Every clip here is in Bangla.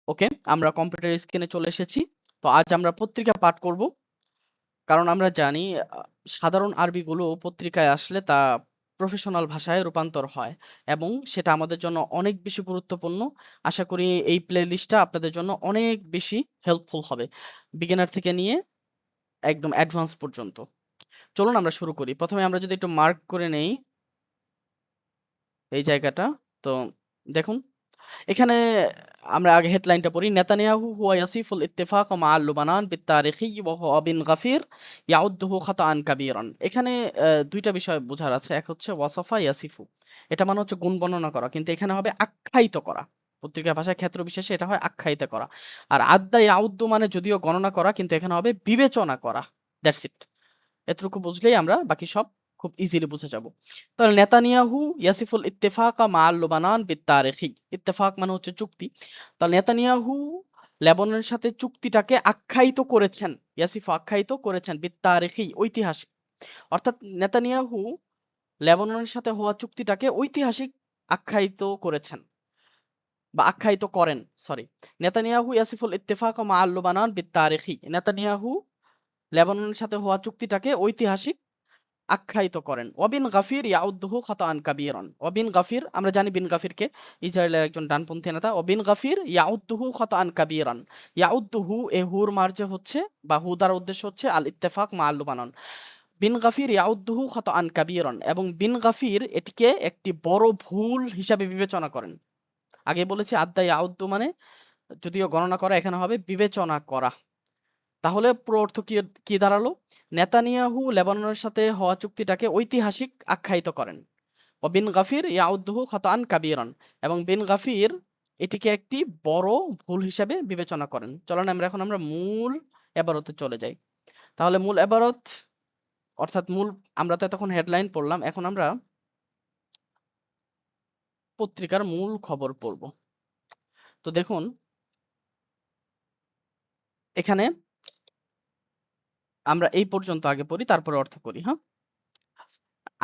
ওকে, আমরা কম্পিউটার স্ক্রিনে চলে এসেছি। তো আজ আমরা পত্রিকা পাঠ করব। কারণ আমরা জানি সাধারণ আরবিগুলো পত্রিকায় আসলে তা প্রফেশনাল ভাষায় রূপান্তর হয় এবং সেটা আমাদের জন্য অনেক বেশি গুরুত্বপূর্ণ। আশা করি এই প্লেলিস্টটা আপনাদের জন্য অনেক বেশি হেল্পফুল হবে। বিগিনার থেকে নিয়ে একদম অ্যাডভান্স পর্যন্ত। চলুন আমরা শুরু করি। প্রথমে আমরা যদি একটু মার্ক করে নেই এই জায়গাটা। তো দেখুন এখানে আমরা আগে হেডলাইনটা পড়ি। নেতানিয়াহু হুয়া ইয়াসিফুল ইত্তেফাক মা'আল লুবানান বিত্তারিখি ওয়া হুয়া বিন গাফির ইয়াউদ্দুহু খাতাআন কাবীরান। এখানে ২ টা বিষয় বোঝার আছে। এক হচ্ছে ওয়াসাফা ইয়াসিফু। এটা মানে হচ্ছে গুণ বর্ণনা করা। কিন্তু এখানে হবে আখ্যায়িত করা। পত্রিকা ভাষায় ক্ষেত্র বিশেষে এটা হয় আখ্যায়িত করা। আর আদ্দা ইয়াউদ্দু মানে যদিও গণনা করা কিন্তু এখানে হবে বিবেচনা করা। That's it. এতটুকু বুঝলেই আমরা বাকি সব খুব ইজিলি বুঝে যাব। তাহলে নেতানিয়াহু ইয়াসিফুল ইত্তেফাকা মা'আল লুবানান বিত্তারিখি। ইত্তেফাক মানে হচ্ছে চুক্তি। তাহলে নেতানিয়াহু লেবাননের সাথে চুক্তিটাকে আখ্যায়িত করেছেন। ইয়াসিফু আখ্যায়িত করেছেন বিত্তারিখি ঐতিহাসিক। অর্থাৎ নেতানিয়াহু লেবাননের সাথে হওয়া চুক্তিটাকে ঐতিহাসিক আখ্যায়িত করেছেন বা আখ্যায়িত করেন। সরি। নেতানিয়াহু ইয়াসিফুল ইত্তেফাকা মা'আল লুবানান বিত্তারিখি। নেতানিয়াহু লেবাননের সাথে হওয়া চুক্তিটাকে ঐতিহাসিক আখ্যায়িত করেন। ওয়াবিন গাফির ইয়াউদ্দুহু খাতাআন কাবীরান। ওয়াবিন গাফির আমরা জানি বিন গাফিরকে ইসরায়েলের একজন ডানপন্থী নেতা। ওয়াবিন গাফির ইয়াউদ্দুহু খাতাআন কাবীরান। ইয়াউদ্দুহু এ হুর মার্জে হচ্ছে বা হু দ্বারা উদ্দেশ্য হচ্ছে আল ইত্তেফাক মা আল লুবানান। বিন গাফির ইয়াউদ্দুহু খাতাআন কাবীরান এবং বিন গাফির এটিকে একটি বড় ভুল হিসাবে বিবেচনা করেন। আগে বলেছি আদ্দা ইয়াউদ্দু মানে যদিও গণনা করা, এখানে হবে বিবেচনা করা। তাহলে পুরো অর্থ কি দাঁড়ালো? নেতানিয়াহু লেবাননের সাথে হওয়া চুক্তিটাকে ঐতিহাসিক আখ্যায়িত করেন। ও বিন গাফির ইয়াউদ্দুহু খাতাআন কাবীরান এবং বিন গাফির এটিকে একটি বড় ভুল হিসেবে বিবেচনা করেন। চলেন আমরা মূল এবারতে চলে যাই। তাহলে মূল এবারত অর্থাৎ আমরা তো তখন হেডলাইন পড়লাম। এখন আমরা পত্রিকার মূল খবর পড়ব। তো দেখুন এখানে আমরা এই পর্যন্ত আগে পড়ি, তারপরে অর্থ করি। হ্যাঁ,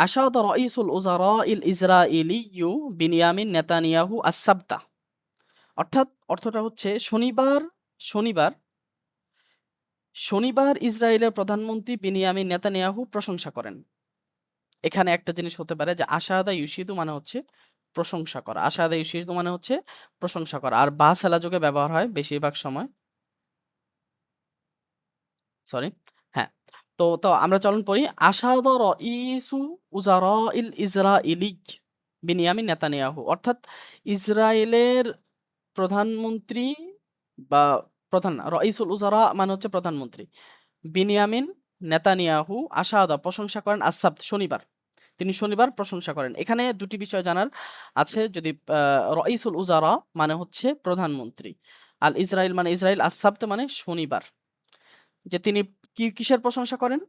আশাদ রাইসুল উজারা ইল ইসরাইলিয়্যু বিনিয়ামিন নেতানিয়াহু আস-সাবতা। অর্থাৎ অর্থটা হচ্ছে শনিবার শনিবার ইসরায়েলের প্রধানমন্ত্রী বিনিয়ামিন নেতানিয়াহু প্রশংসা করেন। এখানে একটা জিনিস হতে পারে যে আশাদা ইউশিদু মানে হচ্ছে প্রশংসা করা। আশাদা ইউশিদু মানে হচ্ছে প্রশংসা করা। আর বা সেলাযোগে ব্যবহার হয় বেশিরভাগ সময়। সরি। হ্যাঁ। তো আমরা চলুন পড়ি। আশাদ রাইসু উজারা ইল ইসরাইলিয়্যু বিনিয়ামিন নেতানিয়াহু। অর্থাৎ ইসরায়েলের প্রধানমন্ত্রী বা রাইসুল উজারা মানে হচ্ছে প্রধানমন্ত্রী। বিনিয়ামিন নেতানিয়াহু আশাদা প্রশংসা করেন আস-সাবত শনিবার। তিনি শনিবার প্রশংসা করেন। এখানে ২ টি বিষয় জানার আছে। যদি রাইসুল উজারা মানে হচ্ছে প্রধানমন্ত্রী। আল ইসরাইল মানে ইসরাইল, আস-সাবত মানে শনিবার। যে তিনি কিসের প্রশংসা করেন?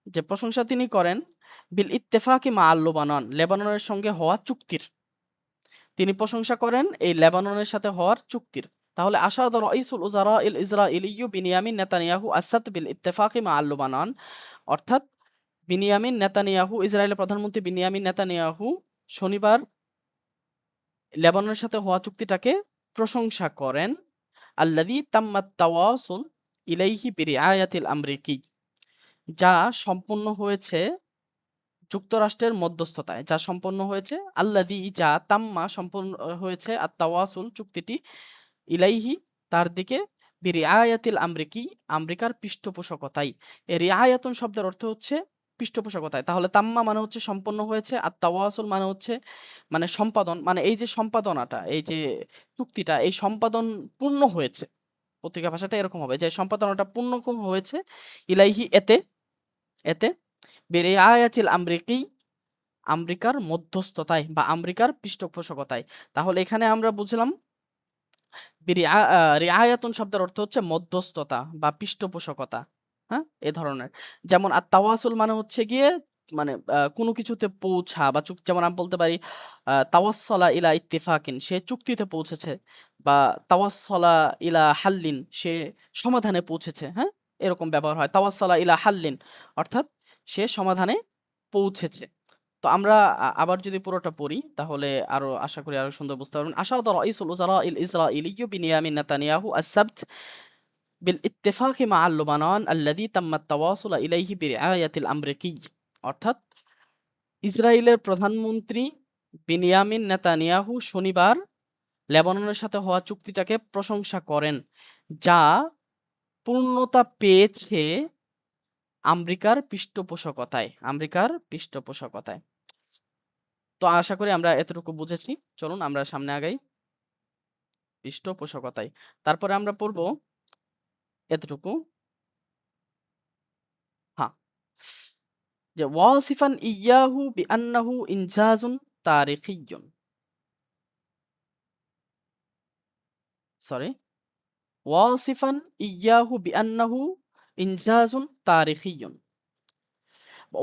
যে প্রশংসা তিনি করেন বিল ইত্তেফাকি মা আল লুবানান, লেবাননের সঙ্গে হওয়া চুক্তির। তিনি প্রশংসা করেন এই লেবাননের সাথে হওয়ার চুক্তির। তাহলে আশাদ রাইসুল উজারা ইল ইসরাইলিয়্যু বিনিয়ামিন নেতানিয়াহু আস-সাবত বিল ইত্তেফাকি মা আল লুবানান। অর্থাৎ বিনিয়ামিন নেতানিয়াহু ইসরায়েলের প্রধানমন্ত্রী বিনিয়ামিন নেতানিয়াহু শনিবার লেবাননের সাথে হওয়া চুক্তিটাকে প্রশংসা করেন। আল্লাযী তাম্মাত তাওয়াসুল ইলাইহি বিরিআয়াতিল আমরিকি, যা সম্পন্ন হয়েছে যুক্তরাষ্ট্রের মধ্যস্থতায়। যা সম্পন্ন হয়েছে আল্লাযী যা তাম্মা সম্পন্ন হয়েছে আত-তাওয়াসুল চুক্তিটি ইলাইহি তার দিকে বিরিআয়াতিল আমরিকি আমেরিকার পৃষ্ঠপোষকতায়। এই রিআয়াতুন শব্দের অর্থ হচ্ছে পৃষ্ঠপোষকতায়। তাহলে তাম্মা মানে হচ্ছে সম্পন্ন হয়েছে, আর তাওয়াসুল মানে হচ্ছে মানে সম্পাদন, মানে এই যে সম্পাদনাটা, এই যে চুক্তিটা, এই সম্পাদন পূর্ণ হয়েছে। পত্রিকা ভাষাটা এরকম হবে যে সম্পাদনাটা পূর্ণ হয়েছে ইলাইহি এতে বিরিআয়াতিল আমরিকি আমেরিকার মধ্যস্থতায় বা আমেরিকার পৃষ্ঠপোষকতায়। তাহলে এখানে আমরা বুঝলাম রিআয়াতুন শব্দের অর্থ হচ্ছে মধ্যস্থতা বা পৃষ্ঠপোষকতা। হ্যাঁ? এ ধরনের। যেমন তাওয়াসুল মানে হচ্ছে গিয়ে মানে কোনো কিছুতে পৌঁছা বা যেমন আমি বলতে পারি তাওয়াসসালা ইলা ইত্তিফাকিন, সে চুক্তিতে পৌঁছেছে, বা তাওয়াসসালা ইলা হাল্লিন, সে সমাধানে পৌঁছেছে। হ্যাঁ? এরকম ব্যবহার হয়। তাওয়াসসালা ইলা হাল্লিন অর্থাৎ সে সমাধানে পৌঁছেছে। তো আমরা আবার যদি পুরোটা পড়ি তাহলে আরো আশা করি আরো সুন্দর বুঝতে পারবেন। আশারা রাইসুল উজারা ইল ইসরাঈলি বিনিয়ামিন নেতানিয়াহু আস-সাবত بالاتفاق مع لبنان الذي تم التواصل إليه برعاية الأمريكي অর্থাৎ ইসরায়েলের প্রধানমন্ত্রী বিনিয়ামিন নেতানিয়াহু শনিবার লেবাননের সাথে হওয়া চুক্তিটাকে প্রশংসা করেন, যা পূর্ণতা পেয়েছে আমেরিকার পৃষ্ঠপোষকতায়। তো আশা করি আমরা এতটুকু বুঝেছি। চলুন আমরা সামনে আগাই। পৃষ্ঠপোষকতায় তারপরে আমরা পড়ব এতটুকু, হ্যাঁ, যে ওয়াসিফান ইয়াহু বিআন্নাহু ইনজাজুন তারিখিয়্যুন, সরি, ওয়াসিফান ইয়াহু বিআন্নাহু ইনজাজুন তারিখিয়্যুন।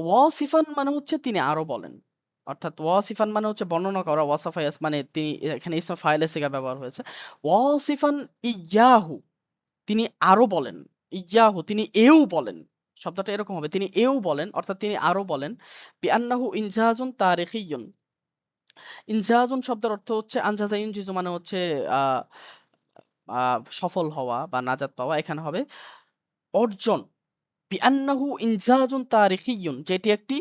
ওয়াসিফান মানে হচ্ছে তিনি আরো বলেন, অর্থাৎ ওয়াসিফান মানে হচ্ছে বর্ণনা করা, ওয়াসাফা মানে তিনি, এখানে ইসমে ফাইলে সিগা ব্যবহার হয়েছে। ওয়াসিফান ইয়াহু তিনি আরো বলেন, ইয়াহু তিনি এও বলেন, শব্দটা এরকম হবে, তিনি এও বলেন অর্থাৎ তিনি আরো বলেন, বিআন্নাহু ইনজাজুন তারিখিয়্যুন। ইনজাজুন শব্দের অর্থ হচ্ছে আনজাজা ইনজিজু মানে হচ্ছে সফল হওয়া বা নাজাত পাওয়া, এখানে হবে অর্জন। বিআন্নাহু ইনজাজুন তারিখিয়্যুন, যেটি একটি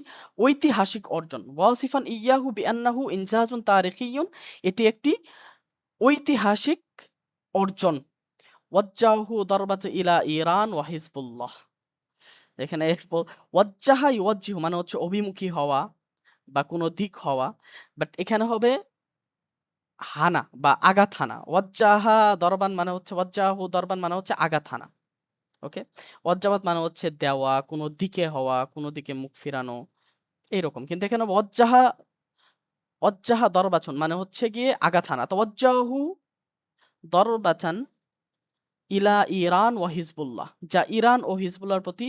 ঐতিহাসিক অর্জন। ওয়াসিফান ইয়াহু বিআন্নাহু ইনজাজুন তারিখিয়্যুন, এটি একটি ঐতিহাসিক অর্জন। ওয়াজ্জাহু দরবাত ইলা ইরান ওয়া হিজবুল্লাহ, এখানে ওয়াজ্জাহা ইউওয়াজ্জিহু মানে হচ্ছে অভিমুখী হওয়া বা কোনো দিক হওয়া, বাট এখানে হবে হানা বা আঘাত হানা। ওয়াজ্জাহা দরবান মানে হচ্ছে, ওয়াজ্জাহু দরবান মানে হচ্ছে আঘাত হানা। ওকে, ওয়াজ্জাবাত মানে হচ্ছে দেওয়া, কোনো দিকে হওয়া, কোনো দিকে মুখ ফিরানো, এইরকম। কিন্তু এখানে ওয়াজ্জাহা দরবাচন মানে হচ্ছে গিয়ে আঘাত হানা। তো ওয়াজ্জাহু দরবাচান ইলা ইরান ওয়া হিজবুল্লাহ, যা ইরান ও হিজবুল্লাহর প্রতি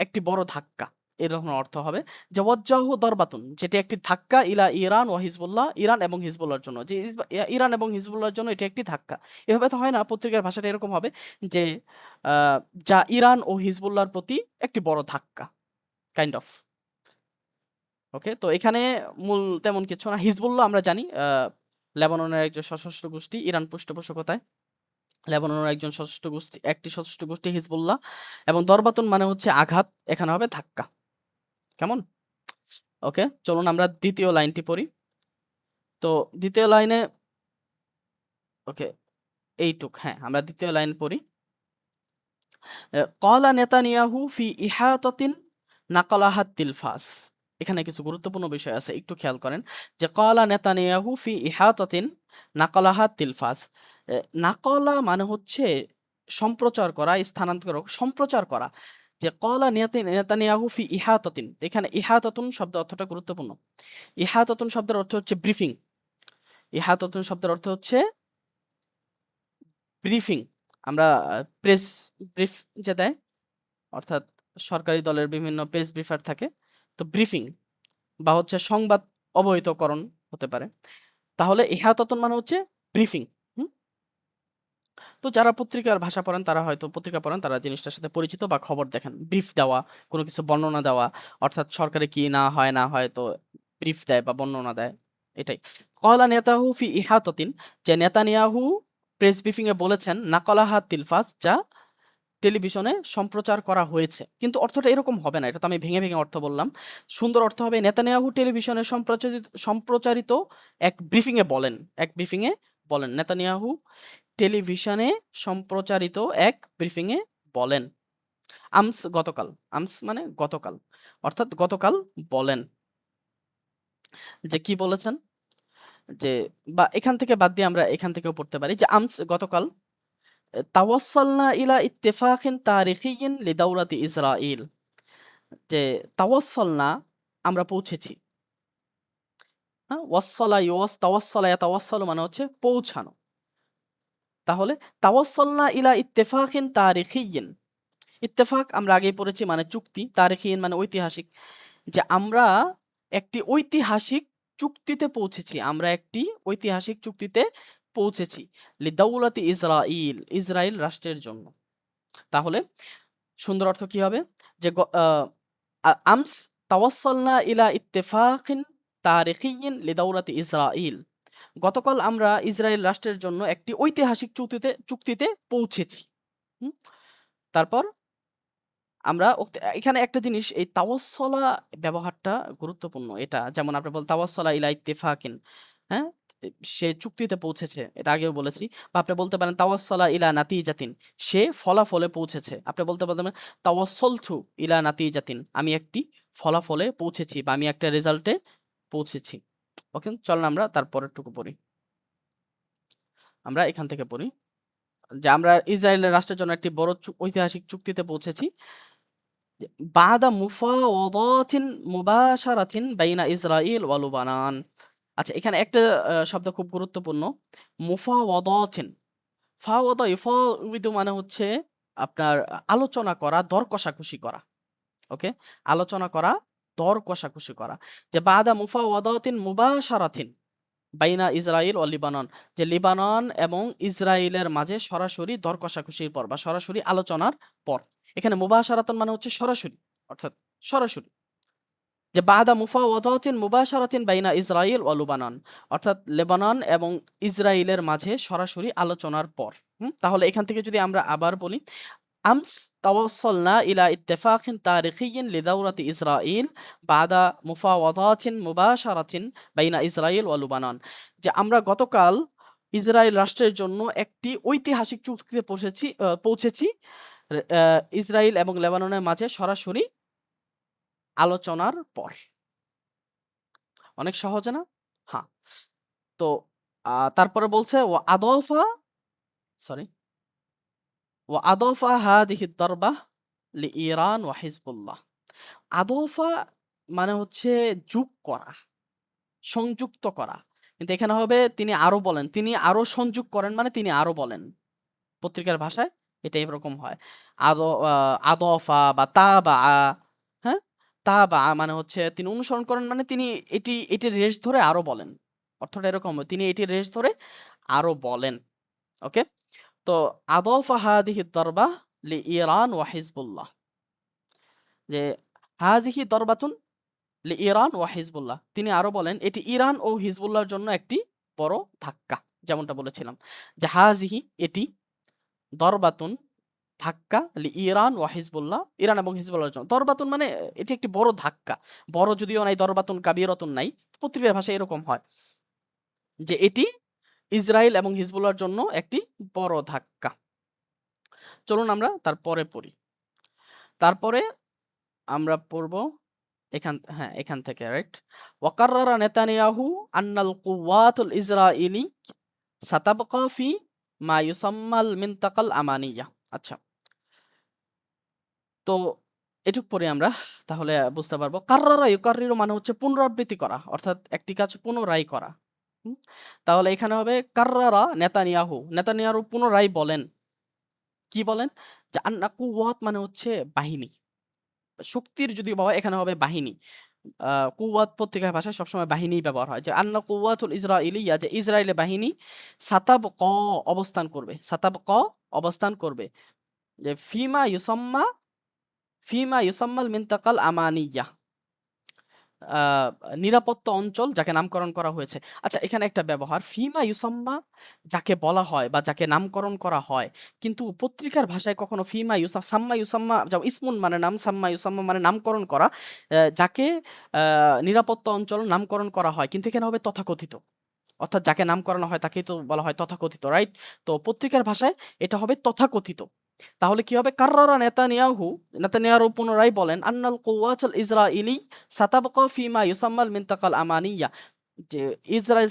একটি বড় ধাক্কা, এরকম অর্থ হবে। যে ওয়াজ্জাহু দরবাতুন, যেটি একটি ধাক্কা, ইলা ইরান ওয়া হিজবুল্লাহ, ইরান এবং হিজবুল্লাহর জন্য, যে ইরান এবং হিজবুল্লাহর জন্য এটি একটি ধাক্কা। এভাবে তো হয় না, পত্রিকার ভাষাটা এরকম হবে যে যা ইরান ও হিজবুল্লাহর প্রতি একটি বড় ধাক্কা, কাইন্ড অফ। ওকে, তো এখানে মূল তেমন কিছু না। হিজবুল্লাহ আমরা জানি লেবাননের একজন সশস্ত্র গোষ্ঠী, ইরান পৃষ্ঠপোষকতায় লেবাননের একটি সশস্ত্র গোষ্ঠী হিজবুল্লাহ। এবং দরবাতুন মানে হচ্ছে আঘাত, এখানে হবে ধাক্কা। কেমন? ওকে, চলুন আমরা দ্বিতীয় লাইনটি পড়ি। তো দ্বিতীয় লাইনে, ওকে এইটুক, হ্যাঁ আমরা দ্বিতীয় লাইন পড়ি। ক্বালা নেতানিয়াহু ফি ইহাতাতিন নাকালাহাত তিলফাস, এখানে কিছু গুরুত্বপূর্ণ বিষয় আছে, একটু খেয়াল করেন। যে ক্বালা নেতানিয়াহু ফি ইহাতাতিন নাকালাহাত তিলফাস, নাকলা মানে হচ্ছে সম্প্রচার করা, স্থানান্তর, সম্প্রচার করা। যে ক্বালা নেতানিয়াহু ফি ইহাতাতিন, এখানে ইহাতাতুন শব্দ অর্থটা গুরুত্বপূর্ণ। ইহাতাতুন শব্দের অর্থ হচ্ছে ব্রিফিং। ইহাতাতুন শব্দের অর্থ হচ্ছে ব্রিফিং। আমরা প্রেস ব্রিফ যে দেয়, অর্থাৎ সরকারি দলের বিভিন্ন প্রেস ব্রিফার থাকে, তো ব্রিফিং বা হচ্ছে সংবাদ অবহিতকরণ হতে পারে। তাহলে ইহাতাতুন মানে হচ্ছে ব্রিফিং। তো যারা পত্রিকার ভাষা পড়েন, তারা হয়তো পত্রিকা পড়েন, তারা জিনিসটার সাথে পরিচিত বা খবর দেখেন। ব্রিফ দেওয়া, কোনো কিছু বর্ণনা দেওয়া, অর্থাৎ সরকারে কি না হয় তো ব্রিফ দেয় বা বর্ণনা দেয়, এটাই। ক্বালা নেতাহু ফি ইহাতাতিন, যে নেতানিয়াহু প্রেস ব্রিফিং এ বলেছেন, নাকালাহাত তিলফাস, যা টেলিভিশনে সম্প্রচার করা হয়েছে। কিন্তু অর্থটা এরকম হবে না, এটা তো আমি ভেঙে ভেঙে অর্থ বললাম। সুন্দর অর্থ হবে, নেতানিয়াহু টেলিভিশনে সম্প্রচারিত এক ব্রিফিং এ বলেন, নেতানিয়াহু টেলিভিশনে সম্প্রচারিত এক ব্রিফিং এ বলেন, গতকাল, মানে গতকাল, অর্থাৎ গতকাল বলেন। যে কি বলেছেন, যে বা এখান থেকে বাদ দিয়ে আমরা এখান থেকেও পড়তে পারি যে গতকাল, তাওয়াসসালনা ইলা ইত্তিফাকিন তারিখিয়্যিন লিদাওলাতি ইসরাইল, যে তাওয়াসসালনা আমরা পৌঁছেছি। হ্যাঁ, তাওয়াসসালা ইয়াতাওয়াসসালু মানে হচ্ছে পৌঁছানো। তাহলে তাওয়াসসালনা ইলা ইত্তিফাকিন তারিখিয়্যিন, ইত্তেফাক আমরা আগেই পড়েছি মানে চুক্তি, তারিখিন মানে ঐতিহাসিক, যে আমরা একটি ঐতিহাসিক চুক্তিতে পৌঁছেছি, লিদাউলাতি ইসরাইল রাষ্ট্রের জন্য। তাহলে সুন্দর অর্থ কি হবে, যে আমস তাওয়াসসালনা ইলা ইত্তেফাকিন তারিখিয়্যিন লিদাওলাতি ইসরাইল। গতকাল আমরা ইসরায়েল রাষ্ট্রের জন্য একটি ঐতিহাসিক চুক্তিতে পৌঁছেছি। হুম? তারপর আমরা এখানে একটা জিনিস, এই তাওয়াসসালা ব্যবহারটা গুরুত্বপূর্ণ। এটা যেমন আপনি তাওয়াসসালা ইলা ইত্তেফাকিন, হ্যাঁ? সে চুক্তিতে পৌঁছেছে। এটা আগেও বলেছি। বা আপনি বলতে পারেন তাওয়াসসালা ইলা নাতিজাতিন, সে ফলাফলে পৌঁছেছে। আপনি বলতে পারেন তাওয়াসসালতু ইলা নাতিজাতিন, আমি একটি ফলাফলে পৌঁছেছি বা আমি একটা রেজাল্টে পৌঁছেছি। ওকে? চলেন আমরা তারপরেরটুকু পড়ি। আমরা এখান থেকে পড়ি যে আমরা ইসরায়েলের রাষ্ট্রের জন্য একটি বড় ঐতিহাসিক চুক্তিতে পৌঁছেছি। যে বাদা মুফাওয়াদাতিন মুবাশারাতিন বাইনা ইসরাইল ওয়া লুবানান। আচ্ছা, এখানে একটা শব্দ খুব গুরুত্বপূর্ণ। মুফাওয়াদাতিন। ফাওয়াদা ইউফাউযু মানে হচ্ছে আপনার আলোচনা করা, দর কষাকষি করা। ওকে? আলোচনা করা, দর কষাকষি করা। যে বাদা মুফাওয়াদাতিন মুবাশারাতিন বাইনা ইসরাইল ও লিবানন, যে লিবানন এবং ইসরায়েলের মাঝে সরাসরি দর কষাকষির পর বা সরাসরি আলোচনার পর। এখানে মুবাশারাতান মানে হচ্ছে সরাসরি, অর্থাৎ সরাসরি। যে বাদা মুফাওয়াদাতিন মুবাশারাতিন বাইনা ইসরাইল ও লুবানান, অর্থাৎ লেবানন এবং ইসরায়েলের মাঝে সরাসরি আলোচনার পর। তাহলে এখান থেকে যদি আমরা আবার বলি, আমস তাওয়াসসালনা ইলা ইত্তেফাকিন তারিখিয়্যিন লিদাওলাতি ইসরাইল বাদা মুফাওয়াদাতিন মুবাশারাতিন বাইনা ইসরাইল ওয়া লুবানান। যে আমরা গতকাল ইসরায়েল রাষ্ট্রের জন্য একটি ঐতিহাসিক চুক্তিতে পৌঁছেছি ইসরায়েল এবং লেবাননের মাঝে সরাসরি আলোচনার পর। অনেক সহজ না? হ্যাঁ। তো তারপরে বলছে সরি আদফা হাদিহি দরবাহ লিইরান ওয়া হিজবুল্লাহ। আদফা মানে হচ্ছে যোগ করা, সংযুক্ত করা। কিন্তু এখানে হবে তিনি আরো বলেন, তিনি আরো সংযোগ করেন মানে তিনি আরো বলেন। পত্রিকার ভাষায় এটা এরকম হয়। আদফা বা তাবা, হ্যাঁ? তাবা মানে হচ্ছে তিনি অনুসরণ করেন মানে তিনি এটির রেশ ধরে আরো বলেন। অর্থটা এরকম, তিনি এটির রেশ ধরে আরো বলেন। ওকে? তো আদফা হাদিহি দরবাহ লিইরান ওয়া হিজবুল্লাহ। যে হাযিহি দরবাতুন লিইরান ওয়া হিজবুল্লাহ, তিনি আরো বলেন এটি ইরান ও হিজবুল্লাহর জন্য একটি বড় ধাক্কা। যেমনটা বলেছিলাম যে হাযিহি এটি, দরবাতুন ধাক্কা, লিইরান ওয়া হিজবুল্লাহ ইরান এবং হিজবুল্লাহর জন্য। দরবাতুন মানে এটি একটি বড় ধাক্কা। বড় যদিও নাই, দরবাতুন কাবীরাতুন নাই। পত্রিকার ভাষায় এরকম হয় যে এটি ইসরায়েল এবং হিজবুল্লাহর জন্য একটি বড় ধাক্কা। চলুন আমরা তারপরে পড়ি। তারপরে আমরা পড়ব এখান থেকে, রাইট? ওয়াকাররারা নেতানিয়াহু আন্নাল কুওয়াতুল ইসরাইলি সাতাবকা ফি মা ইউসাম্মাল মিনতাকাল আমানিয়া। আচ্ছা, তো এটুক পরে আমরা তাহলে বুঝতে পারবো। কাররারা ইউকাররিরু মানে হচ্ছে পুনরাবৃত্তি করা, অর্থাৎ একটি কাজ পুনরায় করা। তাহলে এখানে হবে কাররারা নেতানিয়াহু পুনরায় বলেন। কি বলেন? যে আন্না কুওয়াত মানে হচ্ছে বাহিনী, শক্তির যদি বলা হয় এখানে হবে বাহিনী। কুওয়াত পত্রিকার ভাষায় সবসময় বাহিনী ব্যবহার হয়। যে আন্না কুওয়াতুল ইসরাইলিয়া, যে ইসরায়েলের বাহিনী অবস্থান করবে। যে ফিমা ইউসাম্মাল মিনতাকাল আমানিয়া, নিরাপত্তা অঞ্চল যাকে নামকরণ করা হয়েছে। আচ্ছা, এখানে একটা ব্যবহার, ফিমা ইউসাম্মা যাকে বলা হয় বা যাকে নামকরণ করা হয়, কিন্তু পত্রিকার ভাষায় কখনো সাম্মা ইউসাম্মা, যেমন ইসমুন মানে নাম, সাম্মা ইউসাম্মা মানে নামকরণ করা, যাকে নিরাপত্তা অঞ্চল নামকরণ করা হয়, কিন্তু এখানে হবে তথাকথিত। অর্থাৎ যাকে নামকরণ হয় তাকেই তো বলা হয় তথাকথিত, রাইট? তো পত্রিকার ভাষায় এটা হবে তথাকথিত। তাহলে কি হবে? কাররারা নেতানিয়াহু পুনরায় বলেন আন্নাল কুওয়াতুল ইসরাইলি সাতাবকা ফিমা ইউসাম্মাল মিনতাকাল আমানিয়া, যে ইসরায়েল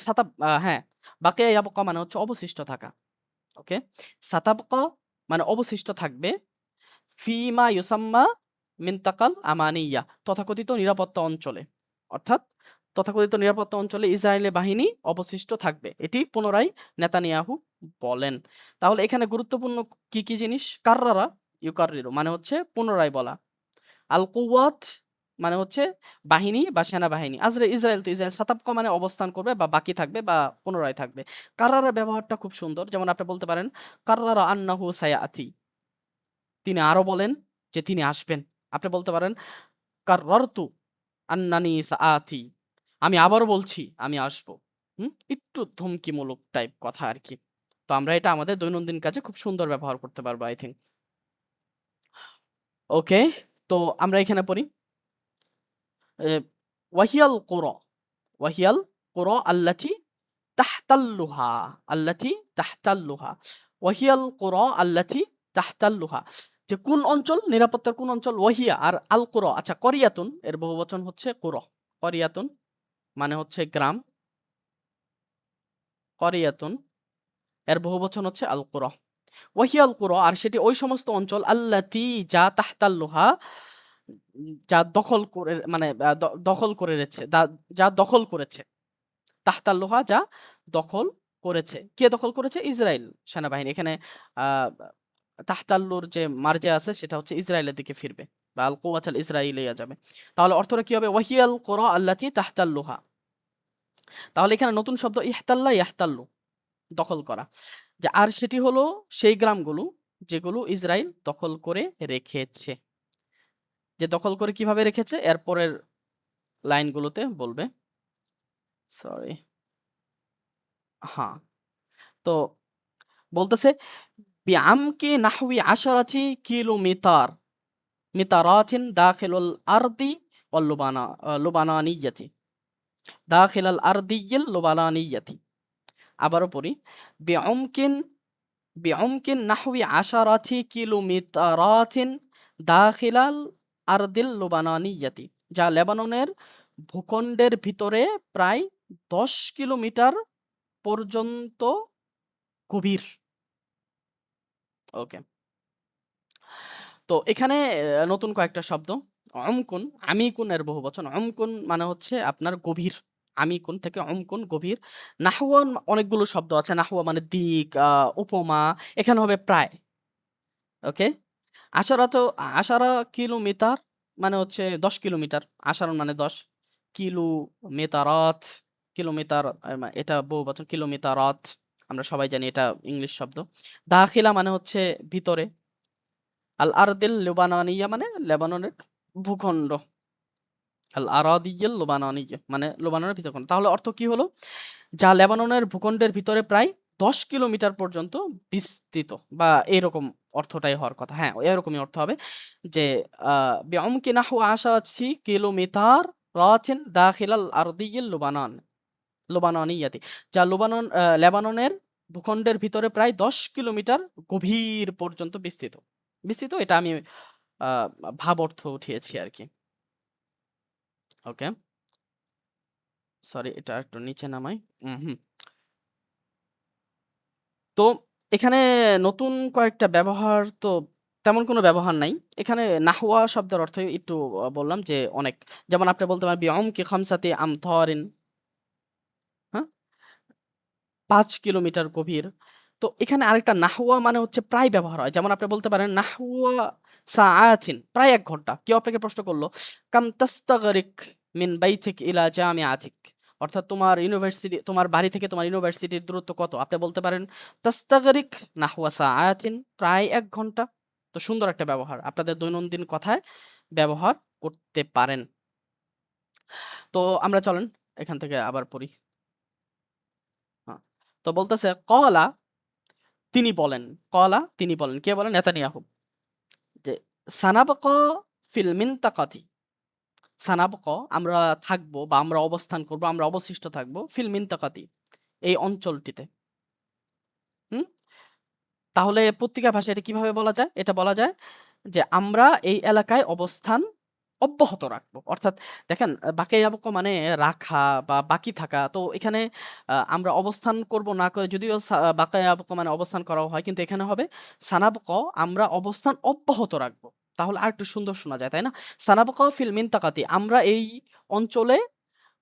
বাকিয়া ইয়াবকা মানে হচ্ছে অবশিষ্ট থাকা। ওকে? সাতাবকা মানে অবশিষ্ট থাকবে, ফিমা ইউসাম্মা মিনতাকাল আমানিয়া তথাকথিত নিরাপত্তা অঞ্চলে। অর্থাৎ তথাকথিত নিরাপত্তা অঞ্চলে ইসরায়েলের বাহিনী অবশিষ্ট থাকবে। এটি পুনরায় নেতানিয়াহু বলেন। তাহলে এখানে গুরুত্বপূর্ণ কি জিনিস? কাররারা ইউকাররিরু মানে হচ্ছে পুনরায় বলা। আল কুওয়াত মানে হচ্ছে বাহিনী বা সেনাবাহিনী। ইসরায়েল সাতাবকা মানে অবস্থান করবে বা বাকি থাকবে বা পুনরায় থাকবে। কাররার ব্যবহারটা খুব সুন্দর। যেমন আপনি বলতে পারেন কাররারা আন্নাহু সায়াতি, তিনি আরো বলেন যে তিনি আসবেন। আপনি বলতে পারেন কাররারতু আন্নানি সাআতি, আমি আবারও বলছি আমি আসবো। একটু ধমকিমূলক টাইপ কথা আরকি। তো আমরা এটা আমাদের দৈনন্দিন কাজে খুব সুন্দর ব্যবহার করতে পারবো আই থিংক। ওকে, তো আমরা এখানে পড়ি এ ওয়াহিয়াল কুরা, ওয়াহিয়াল কুরা আল্লাতি তাহতাল্লুহা, আল্লাতি তাহতাল্লুহা, ওয়াহিয়াল কুরা আল্লাতি তাহতাল্লুহা, যে কোন অঞ্চল, নিরাপত্তার কোন অঞ্চল, ওয়াহিয়া আর আল কুরা, আচ্ছা করিয়াতুন এর বহুবচন হচ্ছে কুরা, করিয়াতুন মানে হচ্ছে গ্রাম, করিয়াতুন এর বহুবচন হচ্ছে আল কুরা, ওয়াহিয়াল কুরা আর সেটি ওই সমস্ত অঞ্চল, আল্লাতি যা তাহতাল্লুহা যা দখল করে মানে দখল করে রেখেছে, যা দখল করেছে, তাহতাল্লুহা যা দখল করেছে, কে দখল করেছে, ইসরায়েল সেনাবাহিনী। এখানে আহ তাহতাল্লুর যে মার্জে আছে সেটা হচ্ছে ইসরায়েলের দিকে ফিরবে বা আল কুওয়াতাল ইসরাইলিয়া যাবে। তাহলে অর্থটা কি হবে, ওয়াহিয়াল কুরা আল্লাতি তাহতাল্লুহা। তাহলে এখানে নতুন শব্দ ইহতাল্লা, ইয়াহতাল্লু দখল করা, যে আর সেটি হলো সেই গ্রামগুলো যেগুলো ইসরায়েল দখল করে রেখেছে। যে দখল করে কিভাবে রেখেছে এরপরের লাইনগুলোতে বলবে। সরি, হ্যাঁ, তো বলতেছে বিআমকি নাহওয়ি 10 কিলোমিটার মিতারাতিন দাখিলুল আরদি ওয়াল লুবানানিয়াতি, দাখিলাল আরদিয়িল লুবানানিয়াতি। আবারও পড়ি, বিউমকিন বিউমকিন নাহওয়ি 10 কিলোমিতারাতিন দাখিলাল আরদিল লুবানানিয়াতি, যা লেবাননের ভূখণ্ডের ভিতরে প্রায় 10 কিলোমিটার পর্যন্ত গভীর। ওকে, তো এখানে নতুন কয়েকটা শব্দ, অমকুন, আমিকুন এর বহুবচন, অমকুন মানে হচ্ছে আপনার গভীর, আমিকুন থেকে অমকুন গভীর। নাহওয়া অনেকগুলো শব্দ আছে, নাহওয়া মানে দিক, উপমা, এখানে হবে প্রায়। ওকে, আশারা তো, আশারা কিলোমিটার মানে হচ্ছে 10 কিলোমিটার, আশারন মানে 10, কিলোমিটারাত, কিলোমিটার এটা বহুবচন, কিলোমিটারাত আমরা সবাই জানি এটা ইংলিশ শব্দ। দাখিলা মানে হচ্ছে ভিতরে, আল আরদিল লুবানানিয়া মানে লেবাননের ভূখণ্ড, আল আরাদিয়াল লুবানানিয়া মানে লেবাননের ভূখণ্ড। তাহলে অর্থ কি হলো, যা লেবাননের ভূখণ্ডের ভিতরে প্রায় 10 কিলোমিটার পর্যন্ত বিস্তৃত, বা এরকম অর্থটাই হওয়ার কথা। হ্যাঁ, এরকমই অর্থ হবে যে বিউমকি নাহওয়া 10 কিলোমিটার রাতিন দাখিলাল আরদিয়াল লুবানানিয়াতি, যা লেবাননের ভূখণ্ডের ভিতরে প্রায় 10 কিলোমিটার গভীর পর্যন্ত বিস্তৃত। বিস্তৃত এটা আমি আ ভাব অর্থ উঠিয়েছি আরকি। ওকে। সরি, এটা একটু নিচে নামাই। হুম। তো এখানে নতুন কয়েকটা ব্যবহার তো তেমন কোনো ব্যবহার নাই। এখানে নাহওয়া শব্দের অর্থ একটু বললাম যে অনেক। যেমন আপনি বলতে পারেন বিউমকি খামসাতি আমতারিন, হ্যাঁ? ৫ কিলোমিটার গভীর। তো এখানে আরেকটা নাহওয়া মানে হচ্ছে প্রায় ব্যবহার হয়। যেমন আপনি বলতে পারেন নাহওয়া সাআতিন, প্রায় ১ ঘন্টা। কেউ আপনাকে প্রশ্ন করল, কাম তাস্তাগরিক মিন বাইতিক ইলা জামিআতিক, অর্থাৎ তোমার বাড়ি থেকে তোমার ইউনিভার্সিটির দূরত্ব কত? আপনি বলতে পারেন তাস্তাগরিক নাহওয়া সাআতিন, প্রায় ১ ঘন্টা। তো সুন্দর একটা ব্যবহার। আপনাদের দৈনন্দিন কথায় ব্যবহার করতে পারেন। তো আমরা চলেন এখান থেকে আবার পড়ি। হ্যাঁ। তো বলতেছে ক্বালা, তিনি বলেন, ক্বালা তিনি বলেন, কে বলেন? নেতানিয়াহু, যে সানাবকা ফিল মিনতাকাতি, সানাবকা আমরা থাকবো বা আমরা অবস্থান করব, আমরা অবশিষ্ট থাকবো, ফিল মিনতাকাতি এই অঞ্চলটিতে। হুম? তাহলে পত্রিকা ভাষায় এটা কিভাবে বলা যায়? এটা বলা যায় যে আমরা এই এলাকায় অবস্থান অব্যাহত রাখবো। অর্থাৎ দেখেন, বাকিয়াবকা মানে রাখা বা বাকি থাকা। তো এখানে আমরা অবস্থান করব না করে, যদিও বাকিয়াবকা মানে অবস্থান করাও হয়, কিন্তু এখানে হবে সানাবকা আমরা অবস্থান অব্যাহত রাখবো। তাহলে আরেকটু সুন্দর শোনা যায়, তাই না? সানাবকা ফিল মিনতাকাতি, আমরা এই অঞ্চলে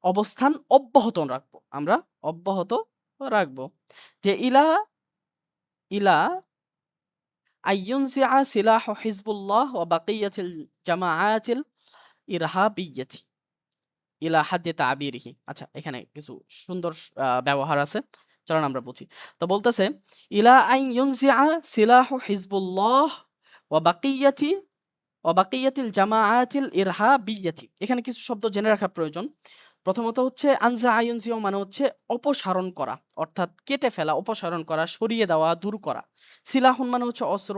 অবস্থান অব্যাহত রাখবো। আমরা অব্যাহত রাখবো। যে ইলা ইলা আইয়ুনজিআ সিলাহু হিজবুল্লাহ ওয়া বাকিয়াতিল জামাআতিল ইরহাবিয়্যাতি ইলা হাদ্দি তা'বিরিহি। আচ্ছা, এখানে কিছু সুন্দর ব্যবহার আছে। চলেন আমরা বুঝি। তো বলতেছে ইলা আন ইউনজিআ সিলাহু হিজবুল্লাহ ওয়া বাকিয়াতি ওয়াবাকিয়াতিল জামাআতিল ইরহাবিয়্যাতি। এখানে কিছু শব্দ জেনে রাখা প্রয়োজন। প্রথমত হচ্ছে আনজা আইনজিও মানে হচ্ছে অপসারণ করা, অর্থাৎ কেটে ফেলা, অপসারণ করা, সরিয়ে দেওয়া, দূর করা। সিলাহুন মানে হচ্ছে অস্ত্র।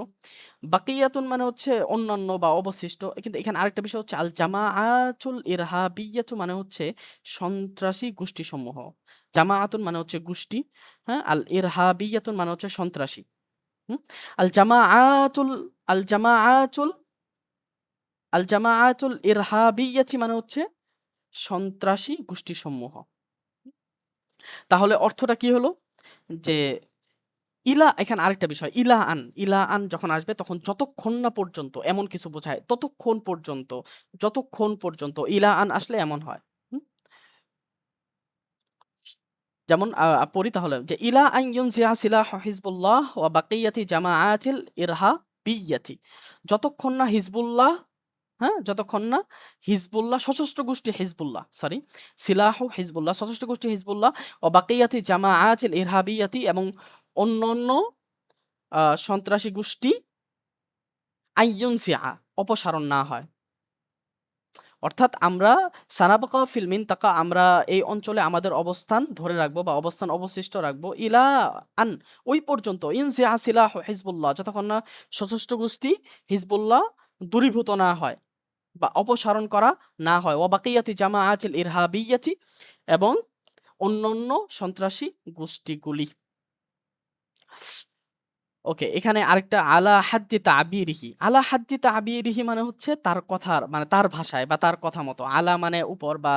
বাকিয়াতুন মানে হচ্ছে অন্যান্য বা অবশিষ্ট। কিন্তু এখানে আরেকটা বিষয় হচ্ছে আল জামাআতুল ইরহাবিয়্যাতু মানে হচ্ছে সন্ত্রাসী গোষ্ঠীসমূহ। জামাআতুন মানে হচ্ছে গোষ্ঠী, হ্যাঁ? আল ইরহাবিয়্যাতুন মানে হচ্ছে সন্ত্রাসী। হুম? আল জামাআতুল আল জামাআতুল আল জামাআতুল ইরহাবিয়্যাতি মানে হচ্ছে সন্ত্রাসী গোষ্ঠীসমূহ। তাহলে অর্থটা কি হলো? যে এখানে আরেকটা বিষয়, ইলা আন যখন আসবে তখন যতক্ষণ না পর্যন্ত এমন কিছু বোঝায়। ততক্ষণ পর্যন্ত, যতক্ষণ পর্যন্ত ইলা আন আসলে এমন হয়। হুম? যেমন পড়ি তাহলে যে ইলা আন ইউনজিয়া সিলাহ হিজবুল্লাহ ওয়া বাকিয়াতি জামাআতিল ইরহাবিয়্যাতি। যতক্ষণ না হিজবুল্লাহ, হ্যাঁ? যতক্ষণ না হিজবুল্লাহ সশস্ত্র গোষ্ঠী হিজবুল্লাহ, সরি, সিলাহু হিজবুল্লাহ সশস্ত্র গোষ্ঠী হিজবুল্লাহ ও বাকিয়াতি জামাআতিল ইরহাবিয়াতি এবং অন্যান্য সন্ত্রাসী গোষ্ঠী আইয়ুনসিআ অপসারণ না হয়। অর্থাৎ আমরা সানাবাকা ফিল মিনতাকা আমরা এই অঞ্চলে আমাদের অবস্থান ধরে রাখবো বা অবস্থান অবশিষ্ট রাখবো ইলা আন ওই পর্যন্ত ইনজিআ সিলাহু হিজবুল্লাহ যতক্ষণ না সশস্ত্র গোষ্ঠী হিজবুল্লাহ দূরীভূত না হয় বা অপসারণ করা না হয়। ওয়াবাকিয়াতি জামাআতিল ইরহাবিয়্যাতি এবং অন্যান্য সন্ত্রাসী গোষ্ঠীগুলি। ওকে, এখানে আরেকটা আলা হাদ্দি তা'বিরিহি। আলা হাদ্দি তা'বিরিহি মানে হচ্ছে তার কথার মানে তার ভাষায় বা তার কথা মতো। আলা মানে উপর বা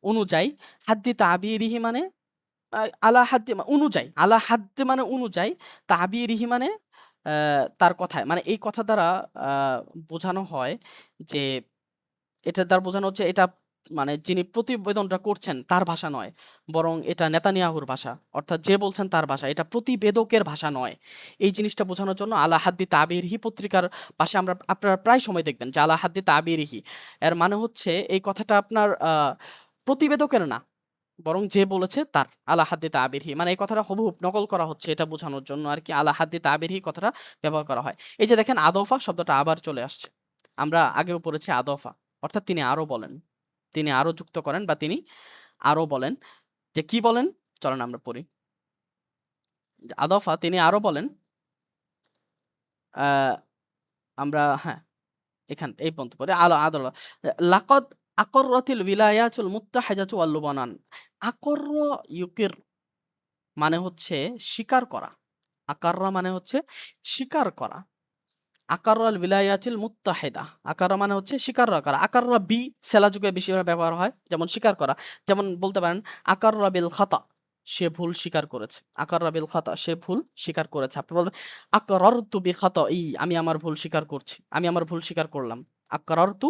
অনুযায়ী। হাদ্দি তা'বিরিহি মানে আ আলা হাদ্দি অনুযায়ী। আলা হাদ্দি মানে অনুযায়ী, তা'বিরিহি মানে আ তার কথায়। মানে এই কথা দ্বারা আ বোঝানো হয় যে এটা দ্বারা বোঝানো হচ্ছে এটা মানে যিনি প্রতিবেদনটা করছেন তার ভাষা নয়। বরং এটা নেতানিয়াহুর ভাষা। অর্থাৎ যে বলছেন তার ভাষা। এটা প্রতিবেদকের ভাষা নয়। এই জিনিসটা বোঝানোর জন্য আলা হাদ্দি তাবিরিহি পত্রিকার পাশে আপনারা প্রায় সময় দেখবেন যে আলা হাদ্দি তাবিরিহি। এর মানে হচ্ছে এই কথাটা আপনার প্রতিবেদকের না। বরং যে বলেছে তার। আলা হাদ্দি তাবিরিহি মানে এই কথাটা হুবহু নকল করা হচ্ছে এটা বোঝানোর জন্য আরকি আলা হাদ্দি তাবিরিহি কথাটা ব্যবহার করা হয়। এই যে দেখেন আদফা শব্দটা আবার চলে আসছে। আমরা আগেও পড়েছি আদফা। অর্থাৎ তিনি আরো বলেন। তিনি আরো যুক্ত করেন বা তিনি আরো বলেন। যে কি বলেন? চলেন আমরা পড়ি। যে আদফা তিনি আরো বলেন, আ আমরা হ্যাঁ, এই পর্যন্ত পড়ি। আদলা লাকাদ আকররাতিল উইলায়াতুল মুত্তাহিদাতু ওয়াল লুবানান। আকররা ইউকির মানে হচ্ছে স্বীকার করা। আকাররা মানে হচ্ছে স্বীকার করা। আকাররাল বিলায়াতিল মুত্তাহিদা। আকাররা মানে হচ্ছে স্বীকার করা। আকাররা সেলাযুগে বেশিরভাগ ব্যবহার হয়। যেমন স্বীকার করা। যেমন বলতে পারেন আকাররা বিল খাতা। সে ভুল স্বীকার করেছে। আকাররা বিল খাতা সে ভুল স্বীকার করেছে। আপনি বলবেন আকরারতু বিখাতাই আমি আমার ভুল স্বীকার করছি। আমি আমার ভুল স্বীকার করলাম। আকরারতু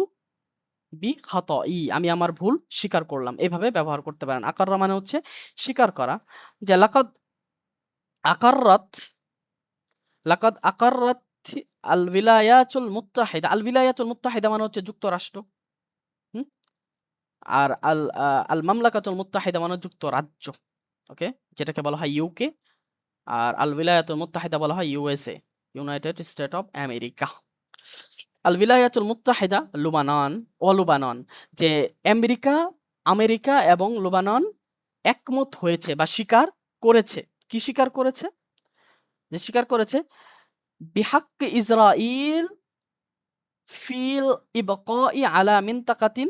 বিখাতাই আমি আমার ভুল স্বীকার করলাম। এভাবে ব্যবহার করতে পারেন। আকাররা মানে হচ্ছে স্বীকার করা। যে আকাররাত লাকাদ আকাররাত আল বিলায়াতুল মুত্তাহিদা মানে হচ্ছে যুক্তরাষ্ট্র। হুম? আর আল মামলাকাতুল মুত্তাহিদা মানে যুক্তরাজ্য। ওকে? যেটাকে বলা হয় ইউকে। আর আল বিলায়াতুল মুত্তাহিদা বলা হয় USA, united state of America. আল বিলায়াতুল মুত্তাহিদা লুবানন যে আমেরিকা, আমেরিকা এবং লেবানন একমত হয়েছে বা স্বীকার করেছে। কি স্বীকার করেছে? যে স্বীকার করেছে বিহাক্কি ইসরাইল ফিল ইবকাই আলা মিনতাকাতিন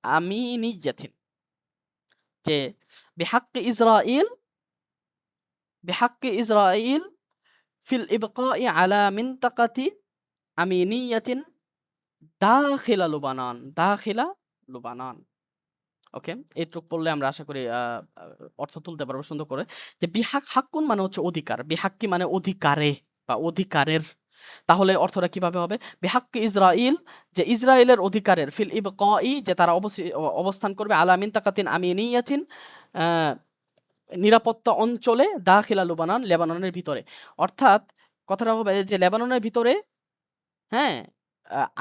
আমিনিয়াতিন। যে বিহাক্কি ইসরাইল ইসরাইল ফিল ইবকাই আলা মিনতাকাতি আমিনিয়াতিন দাখিলা লুবানান। ওকে? এইটুক পড়লে আমরা আশা করি আ অর্থ তুলতে পারবো সুন্দর করে। যে হাক্কুন মানে হচ্ছে অধিকার। বিহাক্কি মানে অধিকারে বা অধিকারের। তাহলে অর্থটা কিভাবে হবে? বিহাক্কি ইসরাইল যে ইসরায়েলের অধিকারের ফিল ইবকাই যে তারা অবস্থান করবে আলা মিনতাকাতিন আমিনিয়াতিন আ নিরাপত্তা অঞ্চলে দাখিলা লুবানান লেবাননের ভিতরে। অর্থাৎ কথাটা হবে যে লেবাননের ভিতরে, হ্যাঁ?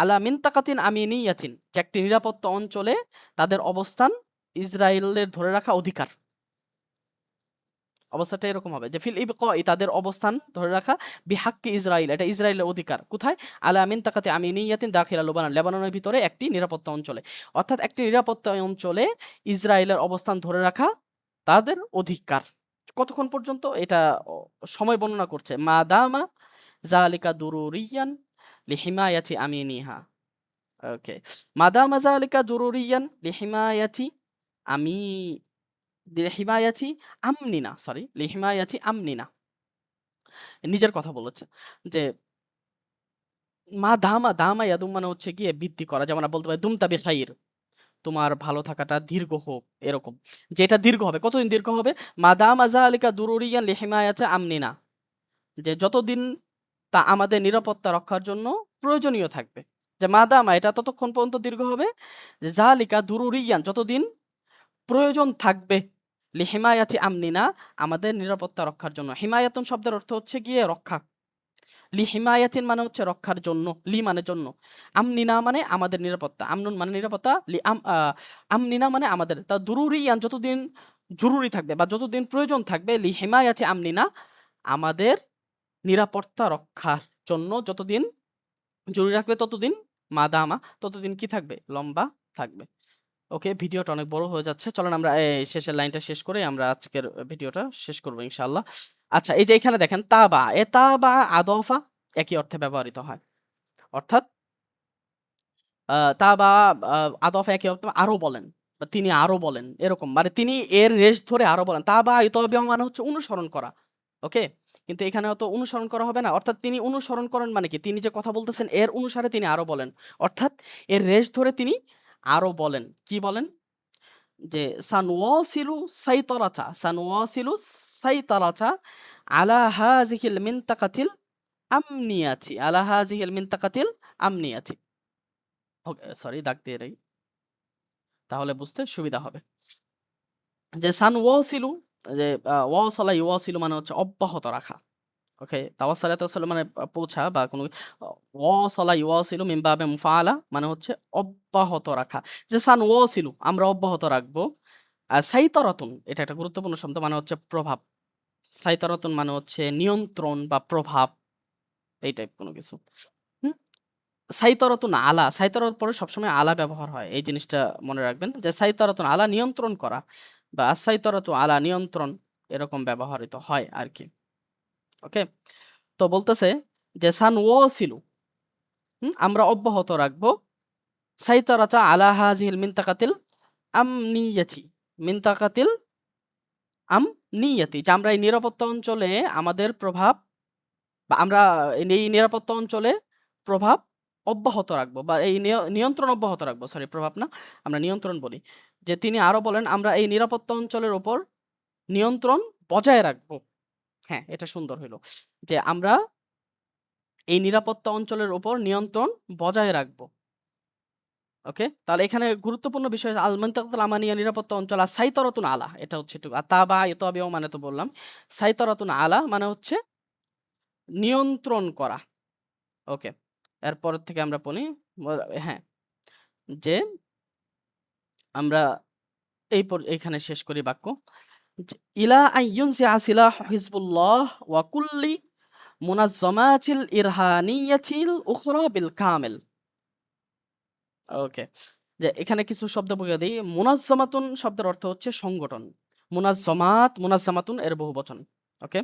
আলা মিনতাকাতিন আমিনিয়াতিন যে একটি নিরাপত্তা অঞ্চলে তাদের অবস্থান ইসরায়েলের ধরে রাখা অধিকার। অবস্থাটা এরকম হবে যে ফিল ইবকাই তাদের অবস্থান ধরে রাখা, বিহাক্কি ইসরাইল এটা ইসরায়েলের অধিকার, কোথায়? আলা মিনতাকাতি আমিনিয়াতিন দাখিলা লেবানন, লেবাননের ভিতরে একটি নিরাপত্তা অঞ্চলে, অর্থাৎ একটি নিরাপত্তা অঞ্চলে ইসরায়েলের অবস্থান ধরে রাখা তাদের অধিকার। কতক্ষণ পর্যন্ত? এটা সময় বর্ণনা করছে, মাদামা যালিকা দুরুরিয়ান লিহিমায়াতি আমিনিহা। ওকে, মাদামা যালিকা দুরুরিয়ান লিহিমায়াতি আমি লিহিমায়াতি আমনিনা, সরি লিহিমায়াতি আমনিনা, নিজের কথা বলেছে যে দামা ইয়াদুম মানে হচ্ছে গিয়ে বৃদ্ধি করা, যেমন আমরা বলতে পারি দুমতা বিখাইর, তোমার ভালো থাকাটা দীর্ঘ হোক, এরকম যে এটা দীর্ঘ হবে। কতদিন দীর্ঘ হবে? মাদামা যালিকা দুরুরিয়ান লিহিমায়াতি আমনিনা, যে যতদিন তা আমাদের নিরাপত্তা রক্ষার জন্য প্রয়োজনীয় থাকবে। যে মাদামা এটা ততক্ষণ পর্যন্ত দীর্ঘ হবে, যে যালিকা দুরুরিয়ান যতদিন প্রয়োজন থাকবে, লিহিমায়াতি আমনিনা আমাদের নিরাপত্তা রক্ষার জন্য। হিমায়াতুন শব্দের অর্থ হচ্ছে গিয়ে রক্ষা, লিহিমায়াতিন মানে হচ্ছে রক্ষার জন্য, লি মানে জন্য, আমনিনা মানে আমাদের নিরাপত্তা, আমনুন মানে নিরাপত্তা, আমনিনা মানে আমাদের। তা দুরুরিয়ান যতদিন জরুরি থাকবে বা যতদিন প্রয়োজন থাকবে, লিহিমায়াতি আমনিনা আমাদের নিরাপত্তা রক্ষার জন্য যতদিন জরুরি রাখবে ততদিন, মাদামা ততদিন কি থাকবে? লম্বা থাকবে। ওকে, ভিডিওটা অনেক বড় হয়ে যাচ্ছে, চলেন আমরা এই শেষের লাইনটা শেষ করে আমরা আজকের ভিডিওটা শেষ করবো ইনশাআল্লাহ। আচ্ছা, এই যে এখানে দেখেন তাবা, এ তাবা আদফা একই অর্থে ব্যবহৃত হয়, অর্থাৎ তাবা আদফা একই অর্থে আরো বলেন বা তিনি আরো বলেন, এরকম মানে তিনি এর রেশ ধরে আরো বলেন। তাবা ইতাবিউ মানে হচ্ছে অনুসরণ করা। ওকে, কিন্তু এখানে অত অনুসরণ করা হবে না, অর্থাৎ তিনি অনুসরণ করেন মানে কি? তিনি যে কথা বলতেছেন এর অনুসারে তিনি আরো বলেন, অর্থাৎ এর রেশ ধরে তিনি আরো বলেন। কি বলেন? যে সানওয়াসিলু সাইতারাতা আলা হাযিহিল মিনতাকাতিল আমনিয়াতি, আলা হাযিহিল মিনতাকাতিল আমনিয়াতি। ওকে, সরি দাগ দিয়ে রাই, তাহলে বুঝতে সুবিধা হবে। যে সানওয়াসিলু, যে ওয়াসালা ইওয়াসিলু মানে হচ্ছে অব্যাহত রাখা। ওকে, তাওয়াসালা তাওয়াসালা মানে পৌঁছা বা কোনো ওয়াসালা ইওয়াসিলু মিন বাবে মুফাআলা মানে হচ্ছে অব্যাহত রাখা। যে সানওয়াসিলু আমরা অব্যাহত রাখবো। সাইতারাতুন এটা একটা গুরুত্বপূর্ণ শব্দ, মানে হচ্ছে প্রভাব। সাইতারাতুন মানে হচ্ছে নিয়ন্ত্রণ বা প্রভাব, এই টাইপ কোনো কিছু। হুম? সাইতারাতুন আলা, সাইতারার পরে সবসময় আলা ব্যবহার হয়, এই জিনিসটা মনে রাখবেন যে সাইতারাতুন আলা নিয়ন্ত্রণ করা, বা আসাইতারাতু আলা নিয়ন্ত্রণ, এরকম ব্যবহৃত হয় আর কি। ওকে, তো বলতেছে যে সানওয়াসিলু আমরা অব্যাহত রাখবো, সাইতারাতা আলা হাযিহিল মিনতাকাতিল আমনিয়াতি, মিনতাকাতিল আমনিয়াতি, যে আমরা এই নিরাপত্তা অঞ্চলে আমাদের প্রভাব, বা আমরা এই নিরাপত্তা অঞ্চলে প্রভাব অব্যাহত রাখবো, বা এই নিয়ন্ত্রণ অব্যাহত রাখবো, সরি প্রভাব না, আমরা নিয়ন্ত্রণ বলি। যে তিনি আরো বলেন আমরা এই নিরাপত্তা অঞ্চলের উপর নিয়ন্ত্রণ বজায় রাখবো। হ্যাঁ, এটা সুন্দর হইল যে আমরা এই নিরাপত্তা অঞ্চলের উপর নিয়ন্ত্রণ বজায় রাখবো। ওকে, তাহলে এখানে গুরুত্বপূর্ণ বিষয় আল মানতাকাতুল আমানিয়া নিরাপত্তা অঞ্চল, আর সাইতারাতুন আলা এটা হচ্ছে একটু, আর তাবা ইতাবিউ মানে তো বললাম, সাইতারাতুন আলা মানে হচ্ছে নিয়ন্ত্রণ করা। ওকে, এরপর থেকে আমরা পড়ি, হ্যাঁ, যে আমরা এইখানে শেষ করি বাক্য, যে ইলা আইয়ুনজিআ সিলাহ হিজবুল্লাহ ওয়া কুল্লি মুনাজ্জামাতিল ইরহানিয়াতিল উখরা বিল কামিল। ওকে, যে এখানে কিছু শব্দ বলে দিই। মুনাজ্জামাতুন শব্দের অর্থ হচ্ছে সংগঠন, মুনাজ্জামাতুন এর বহুবচন। ওকে,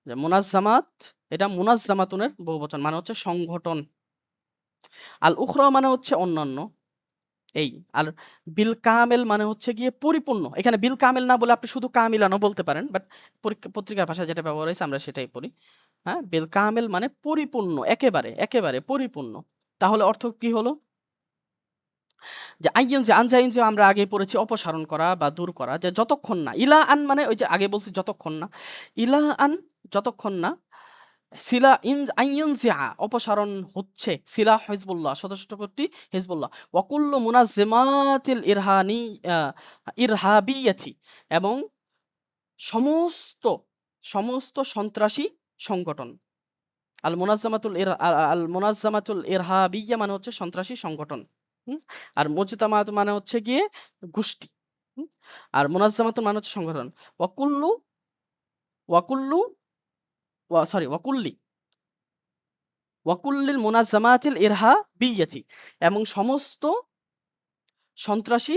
যে মুনাজ্জামাত এটা মুনাজ্জামাতুনের বহুবচন মানে হচ্ছে সংগঠন। আল উখরা মানে হচ্ছে অন্যান্য, এই। আর বিল কামেল মানে হচ্ছে গিয়ে পরিপূর্ণ। এখানে বিল কামেল না বলে আপনি শুধু কামিলানও বলতে পারেন, বাট পত্রিকার ভাষায় যেটা ব্যবহার হয়েছে আমরা সেটাই পড়ি। হ্যাঁ, বিল কামেল মানে পরিপূর্ণ, একেবারে একেবারে পরিপূর্ণ। তাহলে অর্থ কি হলো? যে আইয়ুন যে আনজাইন যে আমরা আগে পড়েছি অপসারণ করা বা দূর করা, যে যতক্ষণ না, ইলা আন মানে ওই যে আগে বলছি যতক্ষণ না, ইলা আন যতক্ষণ না, সিলা ইন আইয়ুন জিআ অপসারণ হচ্ছে, সিলা হিজবুল্লাহ সদস্যপদটি হিজবুল্লাহ, ওয়াকুল্লু মুনাজ্জিমাতিল ইরহাবিয়াতি এবং সমস্ত সমস্ত সন্ত্রাসী সংগঠন। আল মুনাজ্জামাতুল ইরহাবিয়্যা মানে হচ্ছে সন্ত্রাসী সংগঠন। হুম? আর মুজতামাত মানে হচ্ছে গিয়ে গোষ্ঠী। হুম? আর মুনাজ্জামাতুন মানে হচ্ছে সংগঠন। ওয়াকুল্লু ওয়াকুল্লু ওয়াকুল্লি ওয়াকুল্লিল মুনাজ্জামাতিল ইরহাবিয়্যাতি, এবং সমস্ত সন্ত্রাসী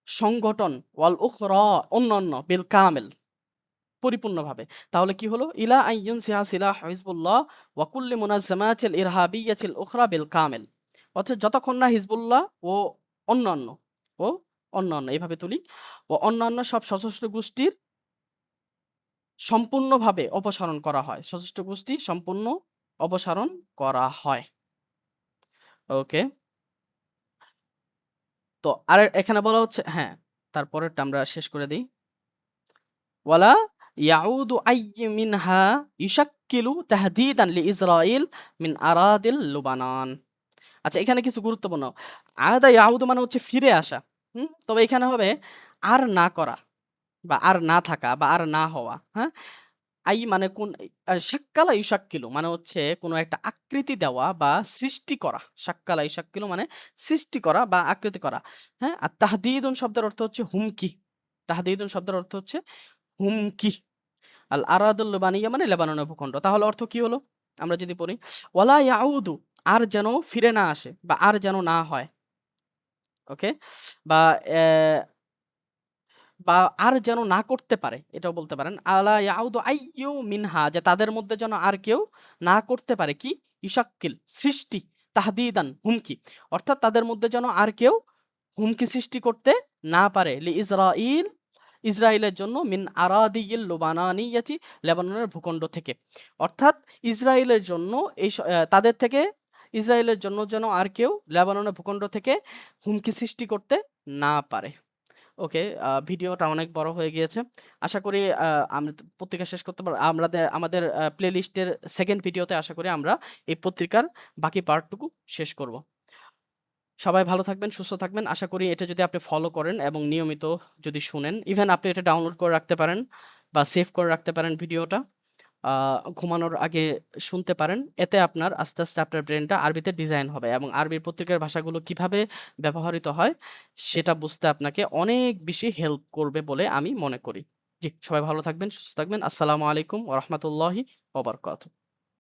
সংগঠন, ওয়াল উখরা অন্যান্য, বিল কামেল পরিপূর্ণভাবে। তাহলে কি হলো? ইলা আন ইউনসিহা সিলাহ হিজবুল্লাহ ওয়া কুল্লি মুনাজ্জামাতিল ইরহাবিয়্যাতিল উখরা বিল কামেল। অর্থাৎ যতক্ষণ না হিজবুল্লাহ ও অন্যান্য ও অন্যান্য এভাবে তুলি, ও অন্যান্য সব সশস্ত্র গোষ্ঠীর সম্পূর্ণভাবে অপসারণ করা হয়। সশস্ত্র গোষ্ঠী সম্পূর্ণ অপসারণ করা হয়। ওকে। তো আর এখানে বলা হচ্ছে, হ্যাঁ, তারপরেরটা আমরা শেষ করে দেই। ওয়ালা ইয়াউদু আইয়্যু মিনহা ইউশাক্কিলু তাহদিদান লিইসরাইল মিন আরাদিল লুবানান। আচ্ছা, এখানে কিছু গুরুত্বপূর্ণ। আদা ইয়াউদু মানে হচ্ছে ফিরে আসা। তবে এখানে হবে আর না করা বা আর না থাকা বা আর না হওয়া। হ্যাঁ? আই মানে কোন শাক্কালা ইউশাক্কিলু মানে হচ্ছে কোনো একটা আকৃতি দেওয়া বা সৃষ্টি করা। শাক্কালা ইউশাক্কিলু মানে সৃষ্টি করা বা আকৃতি করা। হ্যাঁ? আর তাহদিদুন শব্দের অর্থ হচ্ছে হুমকি। তাহদিদুন শব্দের অর্থ হচ্ছে হুমকি। আল আরাদুল লুবানিয়া মানে লেবাননের ভূখণ্ড। তাহলে অর্থ কি হলো? আমরা যদি পড়ি, ওয়ালা ইয়াউদু আর যেন ফিরে না আসে বা আর যেন না হয়। ওকে? বা অ্যা বা আর যেন না করতে পারে, এটাও বলতে পারেন। আলা ইয়াউদু আইয়ু মিনহা যে তাদের মধ্যে যেন আর কেউ না করতে পারে কি? ইশাক্কিল সৃষ্টি, তাহদিদান হুমকি। অর্থাৎ তাদের মধ্যে যেন আর কেউ হুমকি সৃষ্টি করতে না পারে। ইসরাইল ইসরায়েলের জন্য মিন আরাদিয়িল লুবানানিয়াতি লেবাননের ভূখণ্ড থেকে। অর্থাৎ ইসরায়েলের জন্য তাদের থেকে ইসরায়েলের জন্য যেন আর কেউ লেবাননের ভূখণ্ড থেকে হুমকি সৃষ্টি করতে না পারে। ওকে, ভিডিওটা অনেক বড় হয়ে গিয়েছে। আশা করি আমরা পত্রিকা শেষ করতে পারব। আমাদের প্লেলিস্টের 2nd ভিডিওতে আশা করি আমরা এই পত্রিকার বাকি পার্টটুকু শেষ করব। সবাই ভালো থাকবেন, সুস্থ থাকবেন। আশা করি এটা যদি আপনি ফলো করেন এবং নিয়মিত যদি শুনেন, ইভেন আপনি এটা ডাউনলোড করে রাখতে পারেন বা সেভ করে রাখতে পারেন ভিডিওটা। আ ঘুমানোর আগে শুনতে পারেন। এতে আপনার আস্তে, আস্তে আপনার ব্রেইনটা আরবিতে ডিজাইন হবে এবং আরবি পত্রিকার ভাষাগুলো কিভাবে ব্যবহৃত হয় সেটা বুঝতে আপনাকে অনেক বেশি হেল্প করবে বলে আমি মনে করি। জি, সবাই ভালো থাকবেন, সুস্থ থাকবেন। আসসালামু আলাইকুম ওয়া রাহমাতুল্লাহি ওয়া বারাকাতুহু।